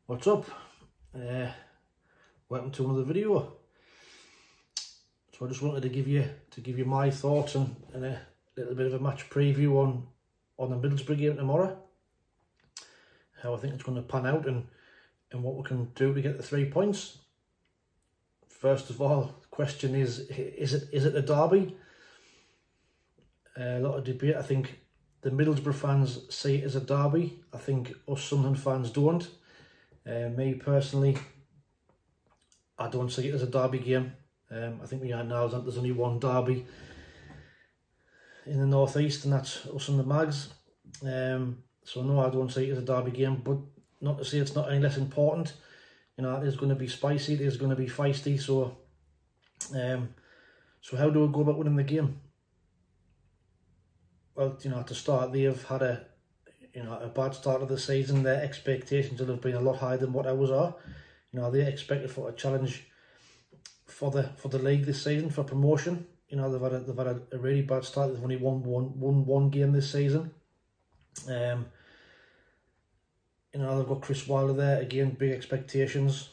What's up? Welcome to another video. So I just wanted to give you my thoughts and a little bit of a match preview on the Middlesbrough game tomorrow. How I think it's going to pan out and what we can do to get the 3 points. First of all, the question is it a derby? A lot of debate. I think the Middlesbrough fans see it as a derby. I think us Sunderland fans don't. Me personally, I don't see it as a derby game. I think we are now that there's only one derby in the northeast, and that's us and the Mags. So no, I don't see it as a derby game, but not to say it's not any less important. You know, it is going to be spicy, it is going to be feisty. So, so how do we go about winning the game? Well, you know, to start, they have had a bad start of the season. Their expectations will have been a lot higher than what ours are. You know, they expected for a challenge for the league this season, for promotion. You know, they've had a really bad start. They've only won one game this season. You know, they've got Chris Wilder there again, big expectations.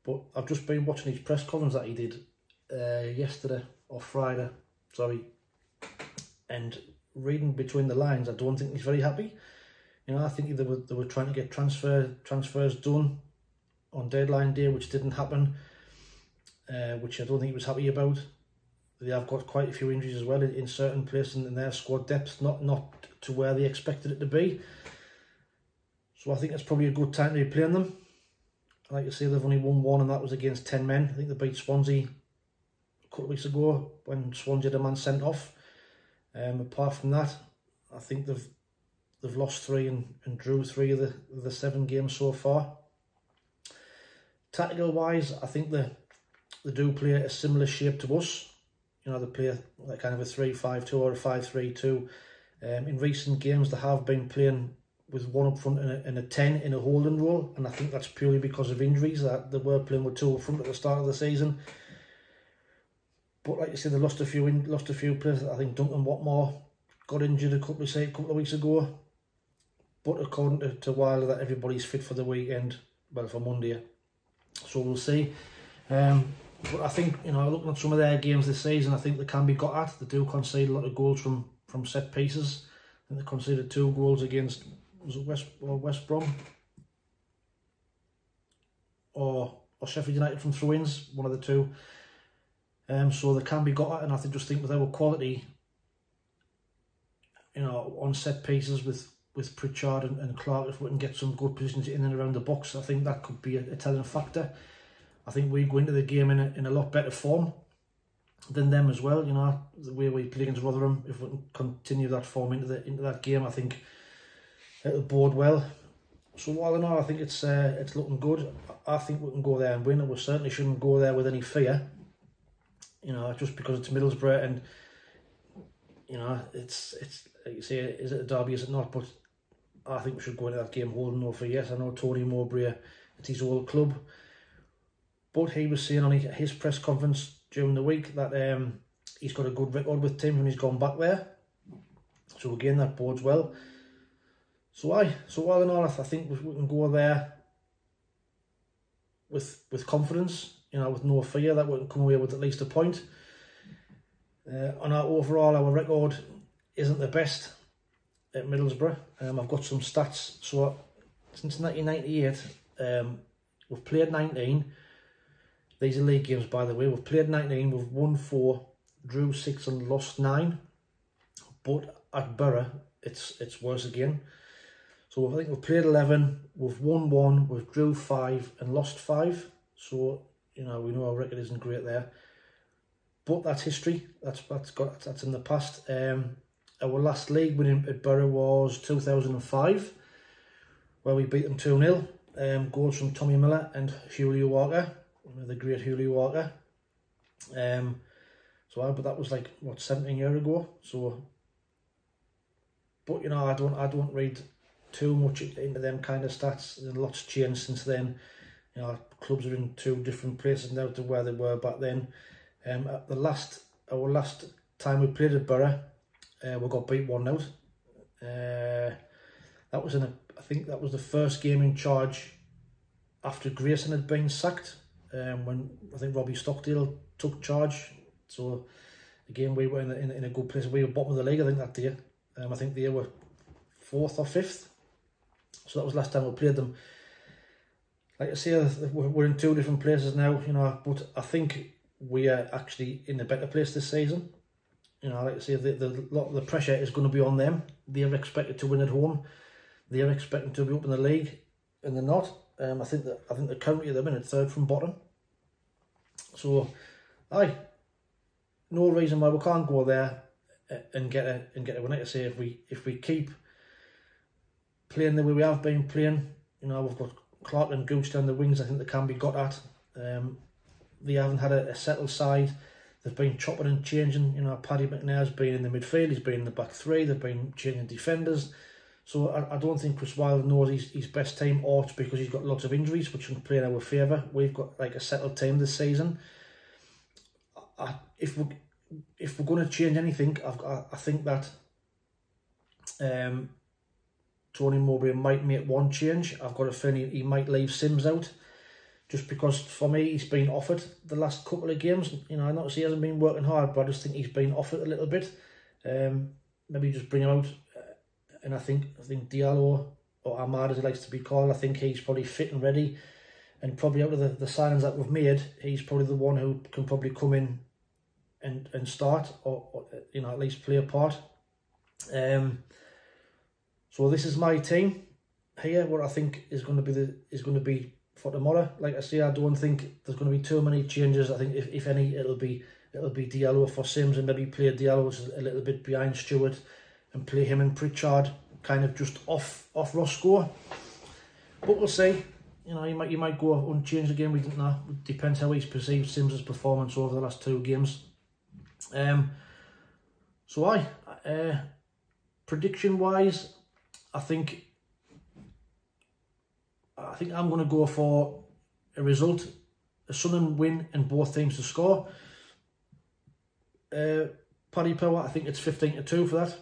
But I've just been watching his press conference that he did yesterday or Friday, sorry, and reading between the lines, I don't think he's very happy. You know, I think they were trying to get transfers done on deadline day, which didn't happen, which I don't think he was happy about. They have got quite a few injuries as well in certain places in their squad depth, not to where they expected it to be. So I think it's probably a good time to be playing them. Like I say, they've only won one, and that was against 10 men. I think they beat Swansea a couple of weeks ago when Swansea had a man sent off. Apart from that, I think they've lost 3 and drew 3 of the 7 games so far. Tactical wise, I think they do play a similar shape to us. You know, they play like kind of a 3-5-2 or a 5-3-2. In recent games, they have been playing with 1 up front and a 10 in a holding role, and I think that's purely because of injuries. That they were playing with 2 up front at the start of the season. But like you said, they lost a few players. I think Duncan Watmore got injured a couple of weeks ago. But according to Wilder, that everybody's fit for the weekend, well, for Monday. So we'll see. But I think, you know, looking at some of their games this season, I think they can be got at. They do concede a lot of goals from set pieces. I think they conceded 2 goals against, was it West Brom? Or Sheffield United from throw-ins, one of the two. So they can be got at, and I just think with our quality, you know, on set pieces with Pritchard and Clark, if we can get some good positions in and around the box, I think that could be a telling factor. I think we go into the game in a lot better form than them as well. You know, the way we play against Rotherham, if we can continue that form into that game, I think it'll bode well. So all in all, I think it's looking good. I think we can go there and win, and we certainly shouldn't go there with any fear. You know, just because it's Middlesbrough, and you know, it's like you say, is it a derby, is it not? But I think we should go into that game holding no fear. Yes, I know Tony Mowbray, it's his old club, but he was saying on his press conference during the week that he's got a good record with Tim when he's gone back there. So again, that bodes well. So all in all, I think we can go there with confidence. You know, with no fear that we can come away with at least a point. On our record isn't the best at Middlesbrough. I've got some stats. So since 1998, we've played 19. These are league games, by the way. We've played 19. We've won 4, drew 6, and lost 9. But at Boro, it's worse again. So I think we've played 11. We've won 1. We've drew 5 and lost 5. So you know, we know our record isn't great there, but that's history. That's in the past. Our last league win at Boro was 2005, where we beat them 2-0. Goals from Tommy Miller and Julio Walker, the great Julio Walker. But that was like what, 17 years ago. So, but you know, I don't read too much into them kind of stats. A lot's changed since then. You know, clubs are in 2 different places now to where they were back then. Our last time we played at Boro, we got beat 1-0. That was I think that was the first game in charge after Grayson had been sacked, when I think Robbie Stockdale took charge. So again, we were in a good place. We were bottom of the league, I think, that day. I think they were 4th or 5th. So that was last time we played them. Like I say, we're in 2 different places now, you know, but I think we are actually in a better place this season. You know, like I say, the pressure is going to be on them. They're expected to win at home. They're expecting to be up in the league, and they're not. I think they're currently at the minute 3rd from bottom. So, no reason why we can't go there and get a win. Like I say, if we keep playing the way we have been playing, you know, we've got Clark and Gooch down the wings. I think they can be got at. They haven't had a settled side. They've been chopping and changing. You know, Paddy McNair's been in the midfield. He's been in the back 3. They've been changing defenders. So I don't think Chris Wilder knows his best team, or it's because he's got lots of injuries, which can play in our favour. We've got like a settled team this season. If we're going to change anything, I think that Tony Mowbray might make one change. I've got a feeling he might leave Sims out, just because for me he's been offered the last couple of games. You know, I notice he hasn't been working hard, but I just think he's been offered a little bit. Maybe just bring him out, and I think Diallo, or Ahmad as he likes to be called, I think he's probably fit and ready, and probably out of the signings that we've made, he's probably the one who can probably come in and start, or you know, at least play a part. So this is my team here. What I think is going to be for tomorrow. Like I say, I don't think there's going to be too many changes. I think if any, it'll be Diallo for Sims, and maybe play Diallo a little bit behind Stewart, and play him and Pritchard kind of just off Roscoe. But we'll see. You know, you might go unchanged again. We don't know. It depends how he's perceived Sims's performance over the last 2 games. So prediction wise, I think I'm going to go for a result, a Sunderland win and both teams to score. Paddy Power, I think it's 15-2 for that.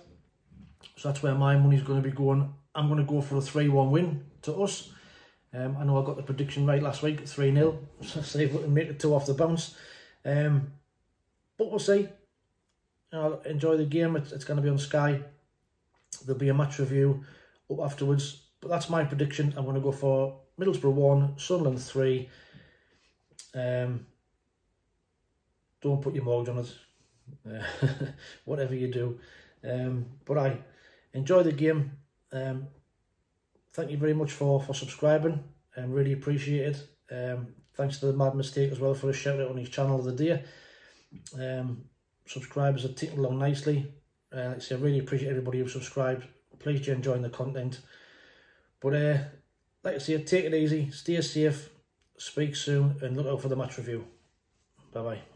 So that's where my money's going to be going. I'm going to go for a 3-1 win to us. I know I got the prediction right last week, 3-0. So see if we can make it 2 off the bounce. But we'll see. I'll enjoy the game. It's going to be on Sky. There'll be a match review up afterwards. But that's my prediction. I'm going to go for Middlesbrough 1, Sunderland 3. Don't put your mortgage on it. Whatever you do. But I enjoy the game. Thank you very much for subscribing. Really appreciate it. Thanks to the Mad Mistake as well for a shout out on his channel of the day. Subscribers are ticking along nicely. Like I say, I really appreciate everybody who subscribed. Please do enjoy the content. But like I say, take it easy, stay safe, speak soon, and look out for the match review. Bye bye.